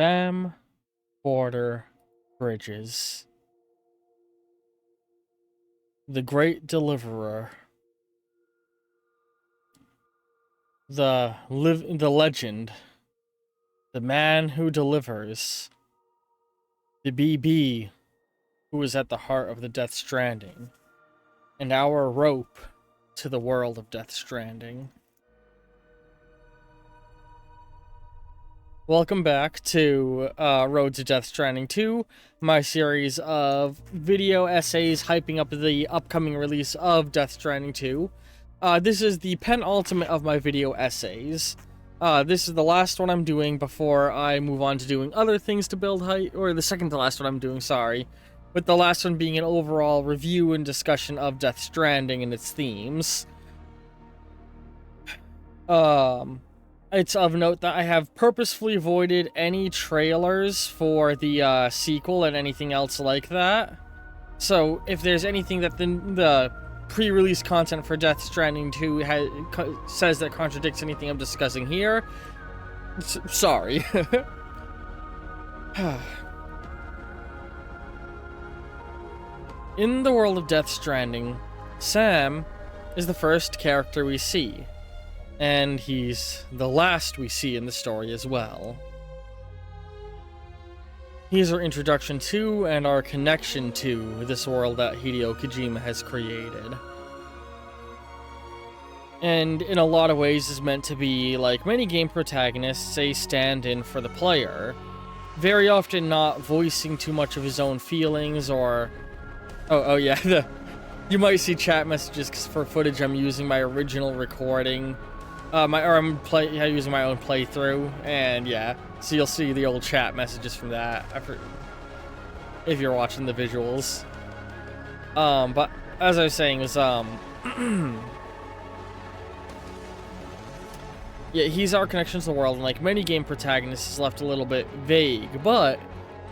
Sam Porter Bridges, the great deliverer, the legend, the man who delivers, the BB who is at the heart of the Death Stranding, and our rope to the world of Death Stranding. Welcome back to Road to Death Stranding 2, my series of video essays hyping up the upcoming release of Death Stranding 2. This is the penultimate of my video essays. This is the last one I'm doing before I move on to doing other things to build hype, or the second to last one I'm doing, sorry. With the last one being an overall review and discussion of Death Stranding and its themes. It's of note that I have purposefully avoided any trailers for the sequel and anything else like that. So if there's anything that the pre-release content for Death Stranding 2 says that contradicts anything I'm discussing here, sorry. In the world of Death Stranding, Sam is the first character we see. And he's the last we see in the story as well. He's our introduction to and our connection to this world that Hideo Kojima has created. And in a lot of ways is meant to be, like many game protagonists, a stand-in for the player. Very often not voicing too much of his own feelings or... Oh yeah, you might see chat messages for footage I'm using my original recording. I'm using my own playthrough, and yeah, so you'll see the old chat messages from that if you're watching the visuals. But as I was saying, is yeah, he's our connection to the world, and like many game protagonists, is left a little bit vague, but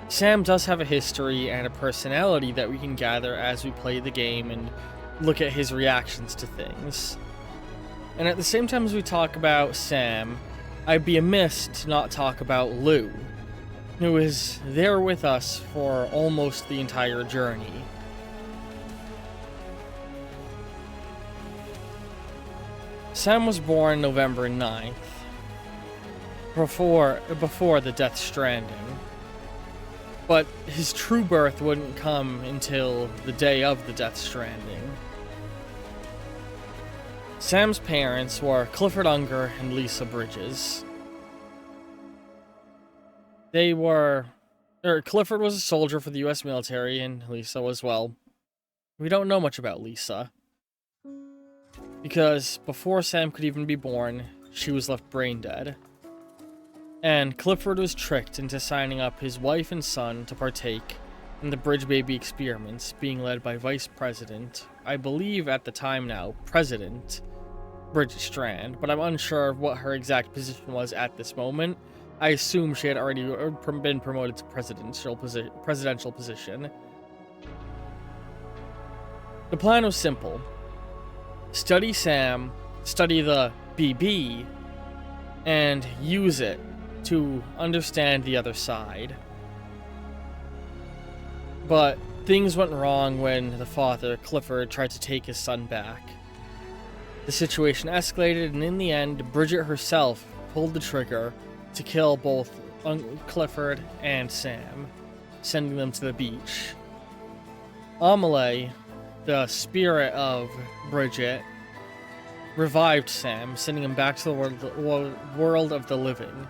Sam does have a history and a personality that we can gather as we play the game and look at his reactions to things. And at the same time as we talk about Sam, I'd be amiss to not talk about Lou, who is there with us for almost the entire journey. Sam was born November 9th, before the Death Stranding, but his true birth wouldn't come until the day of the Death Stranding. Sam's parents were Clifford Unger and Lisa Bridges. Clifford was a soldier for the US military, and Lisa was, well, we don't know much about Lisa. Because before Sam could even be born, she was left brain dead. And Clifford was tricked into signing up his wife and son to partake in the Bridge Baby experiments being led by Vice President, I believe at the time now, President Bridget Strand, but I'm unsure of what her exact position was at this moment. I assume she had already been promoted to presidential position. The plan was simple. Study Sam, study the BB, and use it to understand the other side. But things went wrong when the father, Clifford, tried to take his son back. The situation escalated, and in the end, Bridget herself pulled the trigger to kill both Clifford and Sam, sending them to the beach. Amelie, the spirit of Bridget, revived Sam, sending him back to the world of the living.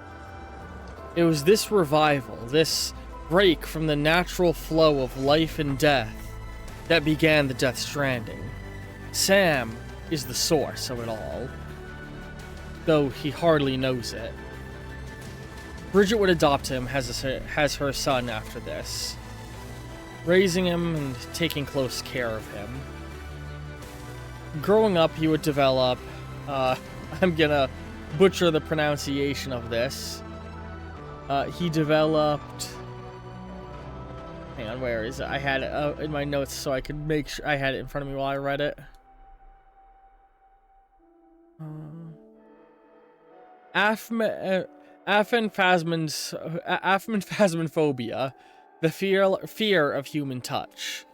It was this revival, this break from the natural flow of life and death, that began the Death Stranding. Sam is the source of it all, though he hardly knows it. Bridget would adopt him as her son after this, raising him and taking close care of him. Growing up, he would develop, I'm gonna butcher the pronunciation of this, he developed, hang on, where is it? I had it in my notes so I could make sure I had it in front of me while I read it. Aphantasmophobia, the fear of human touch.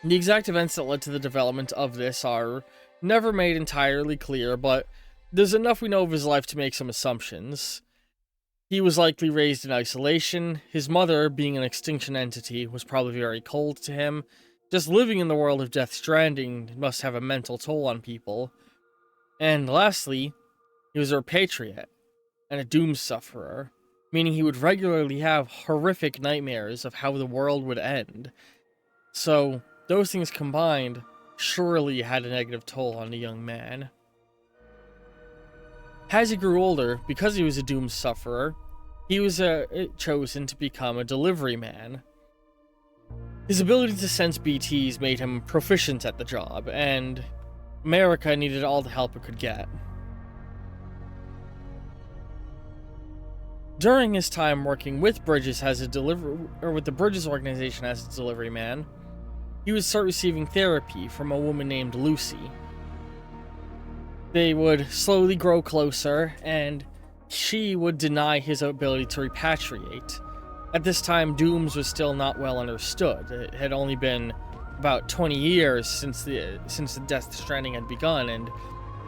The exact events that led to the development of this are never made entirely clear, but there's enough we know of his life to make some assumptions. He was likely raised in isolation. His mother, being an extinction entity, was probably very cold to him. Just living in the world of Death Stranding must have a mental toll on people. And lastly, he was a repatriate and a doom sufferer, meaning he would regularly have horrific nightmares of how the world would end. So, those things combined surely had a negative toll on the young man. As he grew older, because he was a doom sufferer, he was chosen to become a delivery man. His ability to sense BTs made him proficient at the job, and America needed all the help it could get. During his time working with Bridges as with the Bridges organization as a delivery man, he would start receiving therapy from a woman named Lucy. They would slowly grow closer, and she would deny his ability to repatriate. At this time, Dooms was still not well understood. It had only been about 20 years since the Death Stranding had begun, and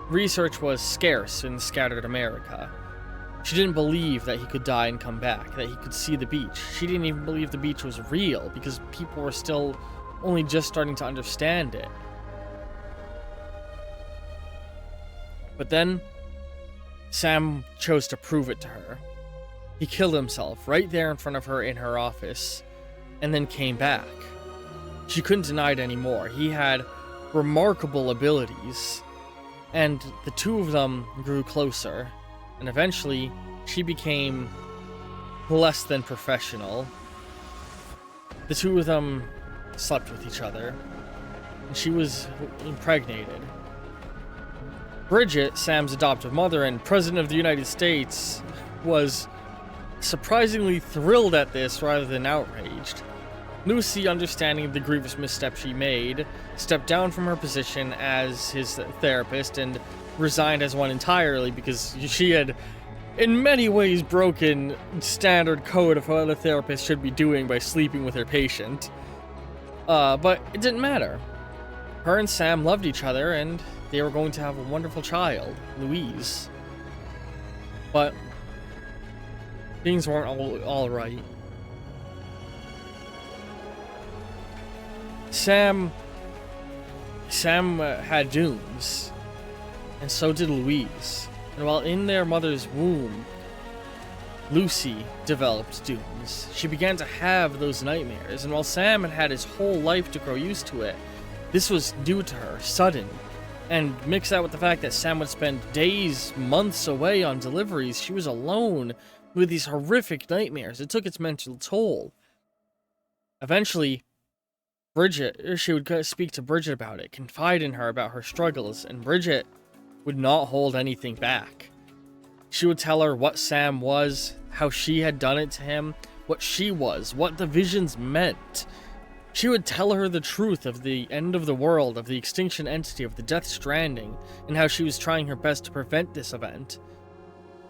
research was scarce in scattered America. She didn't believe that he could die and come back, that he could see the beach. She didn't even believe the beach was real, because people were still only just starting to understand it. But then, Sam chose to prove it to her. He killed himself right there in front of her in her office, and then came back. She couldn't deny it anymore. He had remarkable abilities, and the two of them grew closer, and eventually, she became less than professional. The two of them slept with each other, and she was impregnated. Bridget, Sam's adoptive mother and President of the United States, was surprisingly thrilled at this rather than outraged. Lucy, understanding the grievous misstep she made, stepped down from her position as his therapist and resigned as one entirely because she had, in many ways, broken standard code of what a therapist should be doing by sleeping with her patient. But it didn't matter. Her and Sam loved each other, and they were going to have a wonderful child, Louise. But things weren't all right. Sam had Dooms, and so did Louise. And while in their mother's womb, Lucy developed Dooms. She began to have those nightmares, and while Sam had had his whole life to grow used to it, this was new to her, sudden. And mix that with the fact that Sam would spend days, months away on deliveries, she was alone with these horrific nightmares. It took its mental toll. Eventually, she would speak to Bridget about it, confide in her about her struggles, and Bridget would not hold anything back. She would tell her what Sam was, how she had done it to him, what she was, what the visions meant. She would tell her the truth of the end of the world, of the extinction entity, of the Death Stranding, and how she was trying her best to prevent this event.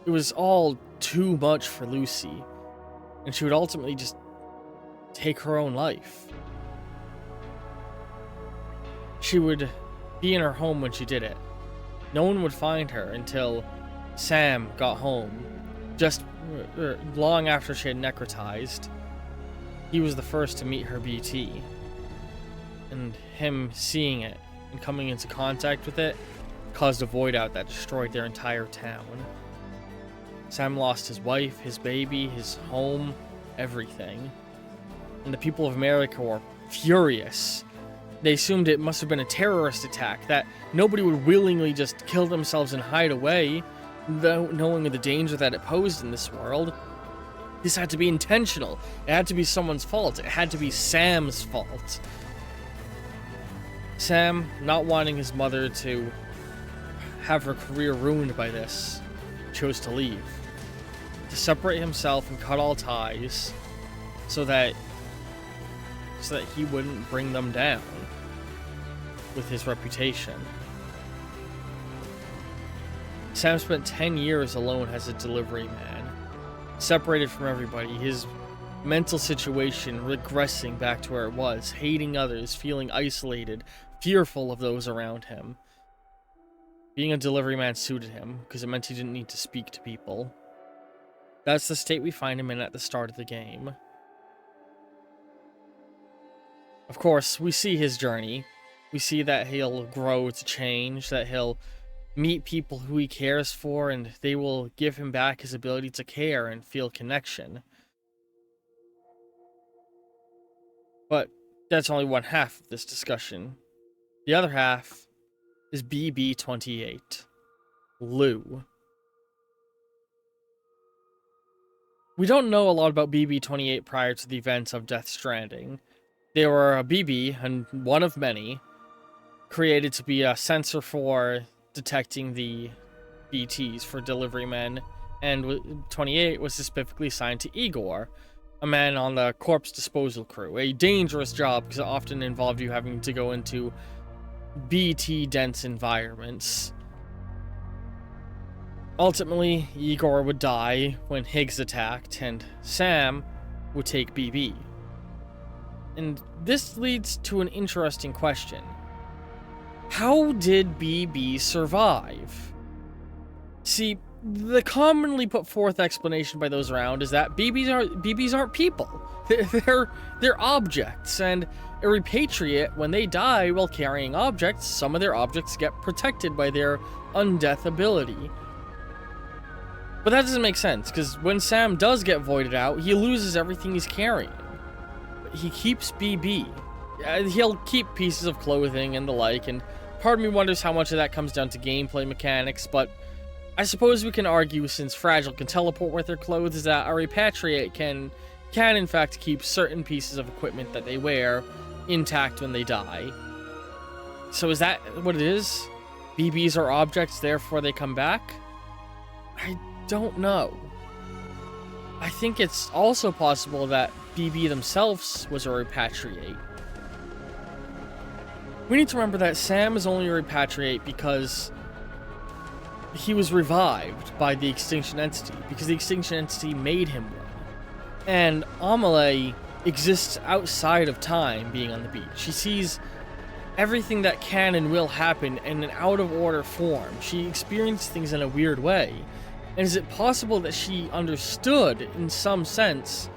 It was all too much for Lucy, and she would ultimately just take her own life. She would be in her home when she did it. No one would find her until Sam got home, just long after she had necrotized. He was the first to meet her BT, and him seeing it and coming into contact with it caused a void out that destroyed their entire town. Sam lost his wife, his baby, his home, everything. And the people of America were furious. They assumed it must have been a terrorist attack, that nobody would willingly just kill themselves and hide away, knowing the danger that it posed in this world. This had to be intentional. It had to be someone's fault. It had to be Sam's fault. Sam, not wanting his mother to have her career ruined by this, chose to leave. To separate himself and cut all ties so that he wouldn't bring them down with his reputation. Sam spent 10 years alone as a delivery man, separated from everybody, his mental situation regressing back to where it was, hating others, feeling isolated, fearful of those around him. Being a delivery man suited him, because it meant he didn't need to speak to people. That's the state we find him in at the start of the game. Of course, we see his journey. We see that he'll grow to change, that he'll meet people who he cares for, and they will give him back his ability to care and feel connection. But that's only one half of this discussion. The other half is BB-28, Lou. We don't know a lot about BB-28 prior to the events of Death Stranding. They were a BB, and one of many, created to be a sensor for detecting the BTs for delivery men, and 28 was specifically assigned to Igor, a man on the corpse disposal crew. A dangerous job because it often involved you having to go into BT-dense environments. Ultimately, Igor would die when Higgs attacked, and Sam would take BB. And this leads to an interesting question. How did BB survive? See, the commonly put forth explanation by those around is that BBs aren't people. They're objects, and a repatriate, when they die while carrying objects, some of their objects get protected by their undeath ability. But that doesn't make sense, because when Sam does get voided out, he loses everything he's carrying. He keeps BB. He'll keep pieces of clothing and the like, and part of me wonders how much of that comes down to gameplay mechanics, but I suppose we can argue, since Fragile can teleport with their clothes, that a repatriate can in fact keep certain pieces of equipment that they wear intact when they die. So is that what it is? BBs are objects, therefore they come back? I don't know. I think it's also possible that BB themselves was a repatriate. We need to remember that Sam is only a repatriate because he was revived by the Extinction Entity, because the Extinction Entity made him one. And Amelie exists outside of time being on the beach. She sees everything that can and will happen in an out-of-order form. She experienced things in a weird way. And is it possible that she understood, in some sense,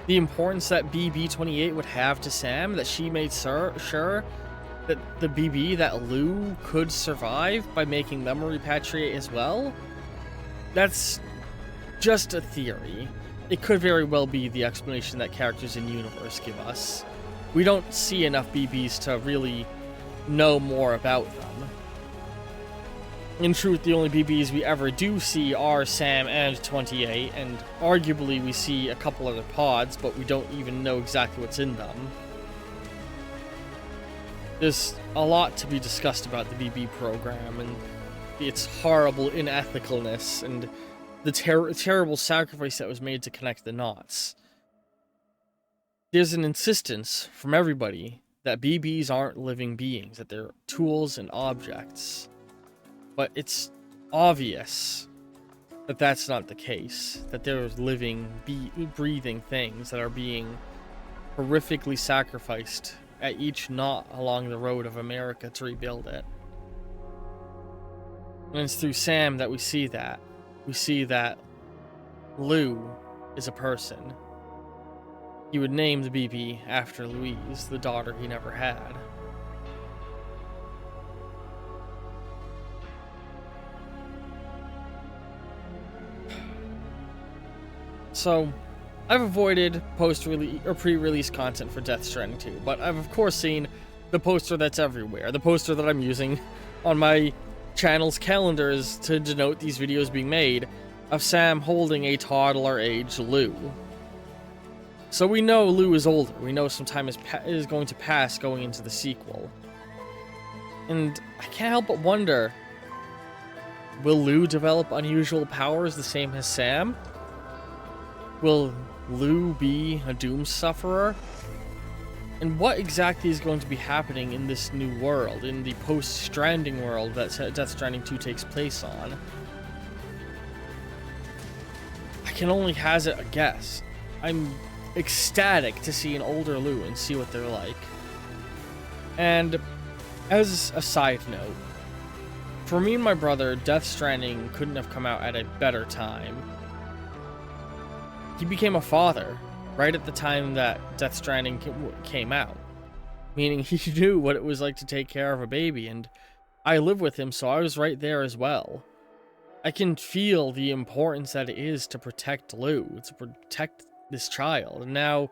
the importance that BB-28 would have to Sam, that she made sure that the BB, that Lou, could survive by making them a repatriate as well? That's just a theory. It could very well be the explanation that characters in universe give us. We don't see enough BBs to really know more about them. In truth, the only BBs we ever do see are Sam and 28, and arguably we see a couple other pods, but we don't even know exactly what's in them. There's a lot to be discussed about the BB program, and its horrible unethicalness, and the terrible sacrifice that was made to connect the knots. There's an insistence from everybody that BBs aren't living beings, that they're tools and objects. But it's obvious that that's not the case, that there's living, breathing things that are being horrifically sacrificed at each knot along the road of America to rebuild it. And it's through Sam that we see that. We see that Lou is a person. He would name the BB after Louise, the daughter he never had. So, I've avoided post-release or pre-release content for Death Stranding 2, but I've of course seen the poster that's everywhere, the poster that I'm using on my channel's calendars to denote these videos being made, of Sam holding a toddler-aged Lou. So we know Lou is older, we know some time is going to pass going into the sequel. And I can't help but wonder, will Lou develop unusual powers the same as Sam? Will Lou be a doom sufferer? And what exactly is going to be happening in this new world, in the post-Stranding world that Death Stranding 2 takes place on? can only hazard a guess. I'm ecstatic to see an older Lou and see what they're like. And as a side note, for me and my brother, Death Stranding couldn't have come out at a better time. He became a father right at the time that Death Stranding came out, meaning he knew what it was like to take care of a baby, and I live with him, so I was right there as well. I can feel the importance that it is to protect Lou, to protect this child. And now,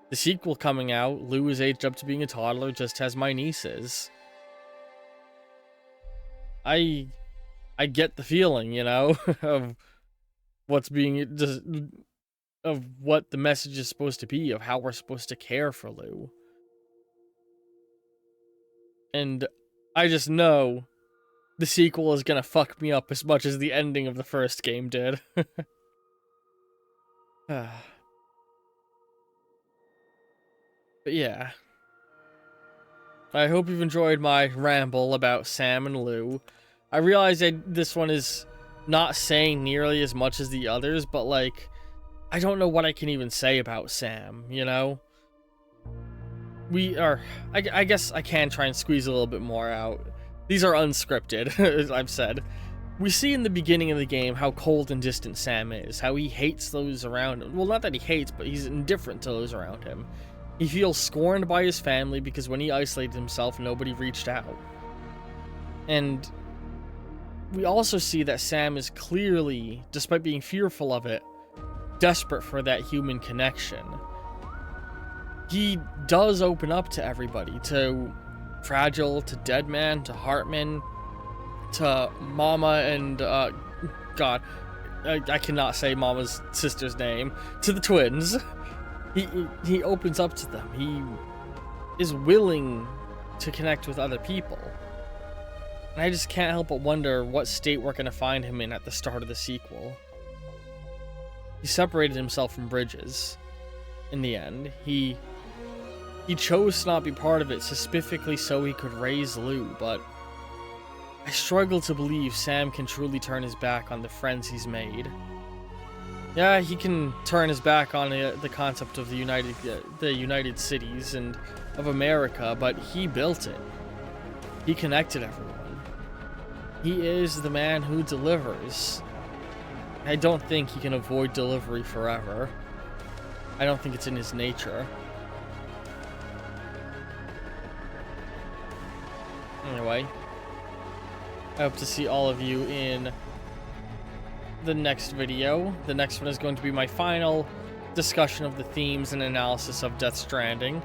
the sequel coming out, Lou is aged up to being a toddler, just as my niece is. I get the feeling, you know, of what's being just of what the message is supposed to be, of how we're supposed to care for Lou. And I just know the sequel is gonna fuck me up as much as the ending of the first game did. But yeah. I hope you've enjoyed my ramble about Sam and Lou. I realize that this one is not saying nearly as much as the others, but like, I don't know what I can even say about Sam, you know? I guess I can try and squeeze a little bit more out. These are unscripted, as I've said. We see in the beginning of the game how cold and distant Sam is, how he hates those around him. Well, not that he hates, but he's indifferent to those around him. He feels scorned by his family because when he isolated himself, nobody reached out. And we also see that Sam is clearly, despite being fearful of it, desperate for that human connection. He does open up to everybody, to Fragile, to Deadman, to Hartman, to Mama and, God, I cannot say Mama's sister's name, to the twins. He opens up to them. He is willing to connect with other people. And I just can't help but wonder what state we're going to find him in at the start of the sequel. He separated himself from Bridges in the end. He chose to not be part of it specifically so he could raise Lou, but I struggle to believe Sam can truly turn his back on the friends he's made. Yeah, he can turn his back on the concept of the United Cities and of America, but he built it. He connected everyone. He is the man who delivers. I don't think he can avoid delivery forever. I don't think it's in his nature. Anyway, I hope to see all of you in the next video. The next one is going to be my final discussion of the themes and analysis of Death Stranding.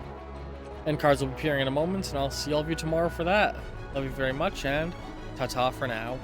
End cards will be appearing in a moment, and I'll see all of you tomorrow for that. Love you very much, and ta-ta for now.